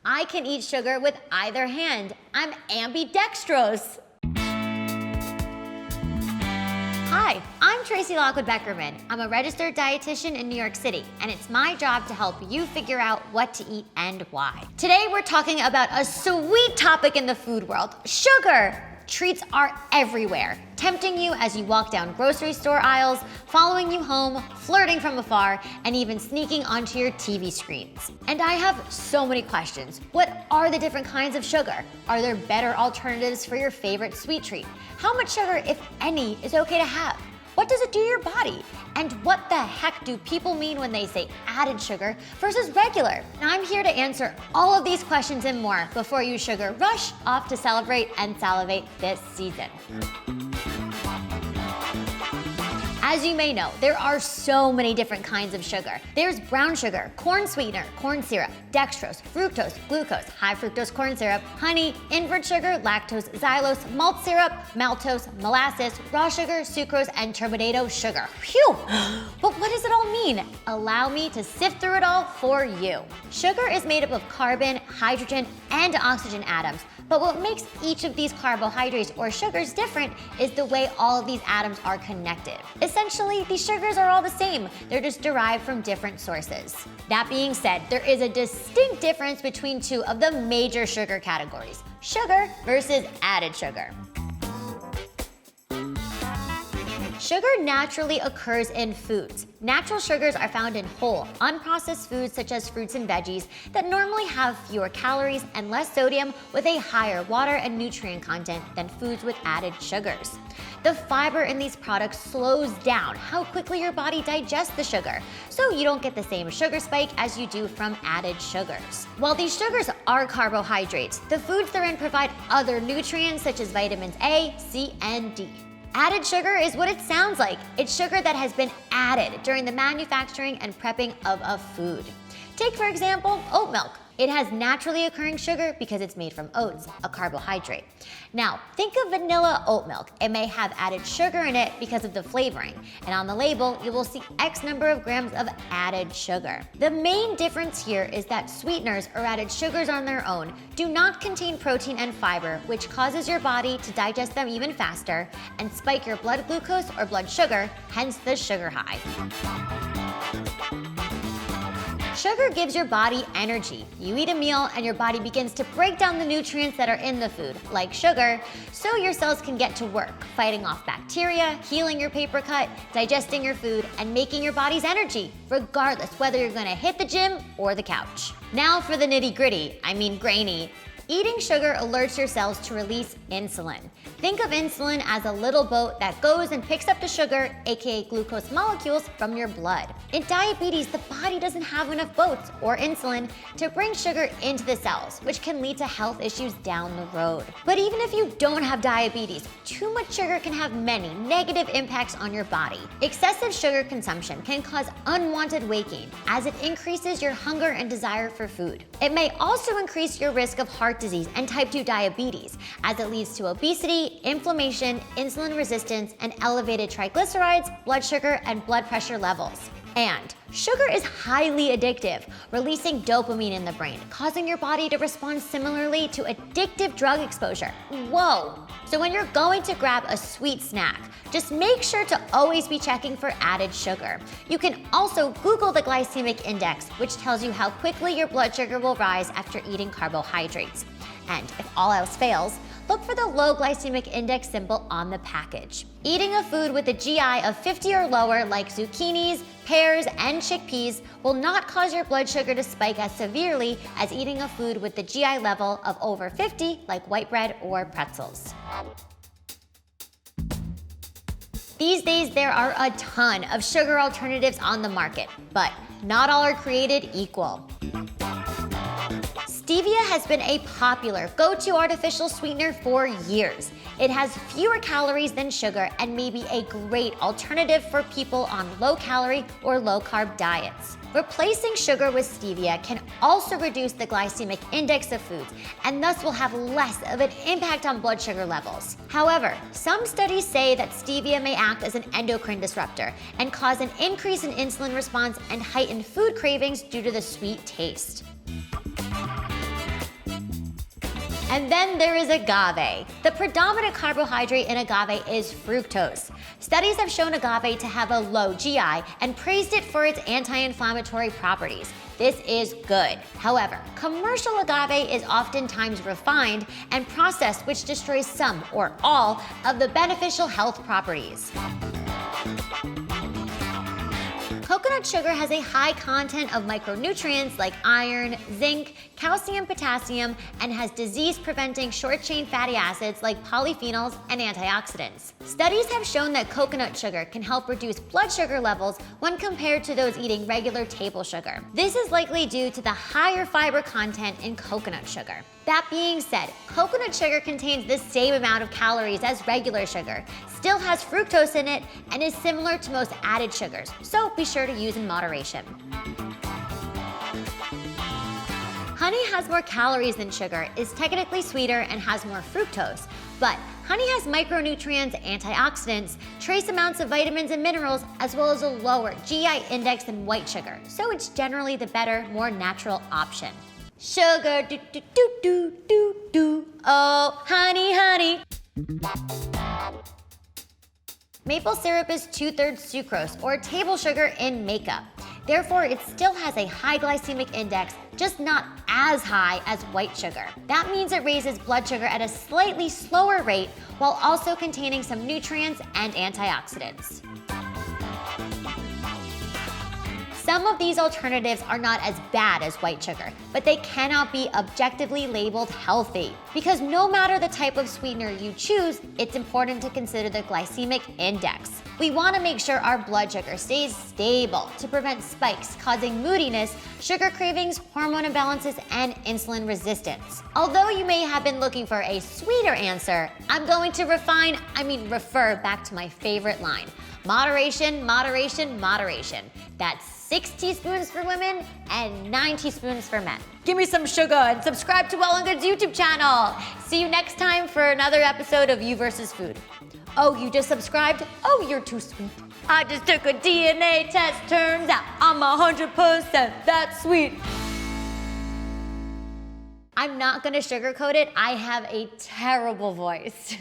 I can eat sugar with either hand. I'm ambidextrous. Hi, I'm Tracy Lockwood Beckerman. I'm a registered dietitian in New York City, and it's my job to help you figure out what to eat and why. Today, we're talking about a sweet topic in the food world, sugar. Treats are everywhere, tempting you as you walk down grocery store aisles, following you home, flirting from afar, and even sneaking onto your TV screens. And I have so many questions. What are the different kinds of sugar? Are there better alternatives for your favorite sweet treat? How much sugar, if any, is okay to have? What does it do to your body? And what the heck do people mean when they say added sugar versus regular? Now I'm here to answer all of these questions and more before you sugar rush off to celebrate and salivate this season. As you may know, there are so many different kinds of sugar. There's brown sugar, corn sweetener, corn syrup, dextrose, fructose, glucose, high fructose corn syrup, honey, invert sugar, lactose, xylose, malt syrup, maltose, molasses, raw sugar, sucrose, and turbinado sugar. Phew! But what does it all mean? Allow me to sift through it all for you. Sugar is made up of carbon, hydrogen, and oxygen atoms. But what makes each of these carbohydrates or sugars different is the way all of these atoms are connected. Essentially, these sugars are all the same. They're just derived from different sources. That being said, there is a distinct difference between two of the major sugar categories: sugar versus added sugar. Sugar naturally occurs in foods. Natural sugars are found in whole, unprocessed foods such as fruits and veggies that normally have fewer calories and less sodium with a higher water and nutrient content than foods with added sugars. The fiber in these products slows down how quickly your body digests the sugar, so you don't get the same sugar spike as you do from added sugars. While these sugars are carbohydrates, the foods they're in provide other nutrients such as vitamins A, C, and D. Added sugar is what it sounds like. It's sugar that has been added during the manufacturing and prepping of a food. Take, for example, oat milk. It has naturally occurring sugar because it's made from oats, a carbohydrate. Now, think of vanilla oat milk. It may have added sugar in it because of the flavoring, and on the label, you will see X number of grams of added sugar. The main difference here is that sweeteners or added sugars on their own do not contain protein and fiber, which causes your body to digest them even faster and spike your blood glucose or blood sugar, hence the sugar high. Sugar gives your body energy. You eat a meal and your body begins to break down the nutrients that are in the food, like sugar, so your cells can get to work, fighting off bacteria, healing your paper cut, digesting your food, and making your body's energy, regardless whether you're gonna hit the gym or the couch. Now for the nitty-gritty, grainy. Eating sugar alerts your cells to release insulin. Think of insulin as a little boat that goes and picks up the sugar, aka glucose molecules, from your blood. In diabetes, the body doesn't have enough boats, or insulin, to bring sugar into the cells, which can lead to health issues down the road. But even if you don't have diabetes, too much sugar can have many negative impacts on your body. Excessive sugar consumption can cause unwanted weight gain, as it increases your hunger and desire for food. It may also increase your risk of heart disease and type 2 diabetes, as it leads to obesity, inflammation, insulin resistance, and elevated triglycerides, blood sugar, and blood pressure levels. And sugar is highly addictive, releasing dopamine in the brain, causing your body to respond similarly to addictive drug exposure. Whoa! So when you're going to grab a sweet snack, just make sure to always be checking for added sugar. You can also Google the glycemic index, which tells you how quickly your blood sugar will rise after eating carbohydrates. And if all else fails, look for the low glycemic index symbol on the package. Eating a food with a GI of 50 or lower, like zucchinis, pears, and chickpeas, will not cause your blood sugar to spike as severely as eating a food with the GI level of over 50, like white bread or pretzels. These days, there are a ton of sugar alternatives on the market, but not all are created equal. Stevia has been a popular go-to artificial sweetener for years. It has fewer calories than sugar and may be a great alternative for people on low-calorie or low-carb diets. Replacing sugar with stevia can also reduce the glycemic index of foods and thus will have less of an impact on blood sugar levels. However, some studies say that stevia may act as an endocrine disruptor and cause an increase in insulin response and heightened food cravings due to the sweet taste. And then there is agave. The predominant carbohydrate in agave is fructose. Studies have shown agave to have a low GI and praised it for its anti-inflammatory properties. This is good. However, commercial agave is oftentimes refined and processed, which destroys some or all of the beneficial health properties. Coconut sugar has a high content of micronutrients like iron, zinc, calcium, potassium, and has disease-preventing short-chain fatty acids like polyphenols and antioxidants. Studies have shown that coconut sugar can help reduce blood sugar levels when compared to those eating regular table sugar. This is likely due to the higher fiber content in coconut sugar. That being said, coconut sugar contains the same amount of calories as regular sugar, still has fructose in it, and is similar to most added sugars, so be sure to use in moderation. Honey has more calories than sugar, is technically sweeter, and has more fructose, but honey has micronutrients, antioxidants, trace amounts of vitamins and minerals, as well as a lower GI index than white sugar, so it's generally the better, more natural option. Sugar, do do do do do do, oh honey, honey. Maple syrup is 2/3 sucrose, or table sugar in makeup. Therefore, it still has a high glycemic index, just not as high as white sugar. That means it raises blood sugar at a slightly slower rate while also containing some nutrients and antioxidants. Some of these alternatives are not as bad as white sugar, but they cannot be objectively labeled healthy. Because no matter the type of sweetener you choose, it's important to consider the glycemic index. We want to make sure our blood sugar stays stable to prevent spikes causing moodiness, sugar cravings, hormone imbalances, and insulin resistance. Although you may have been looking for a sweeter answer, I'm going to refer back to my favorite line. Moderation, moderation, moderation. That's 6 teaspoons for women and 9 teaspoons for men. Give me some sugar and subscribe to Well+Good's YouTube channel. See you next time for another episode of You vs. Food. Oh, you just subscribed? Oh, you're too sweet. I just took a DNA test, turns out I'm 100% that sweet. I'm not gonna sugarcoat it, I have a terrible voice.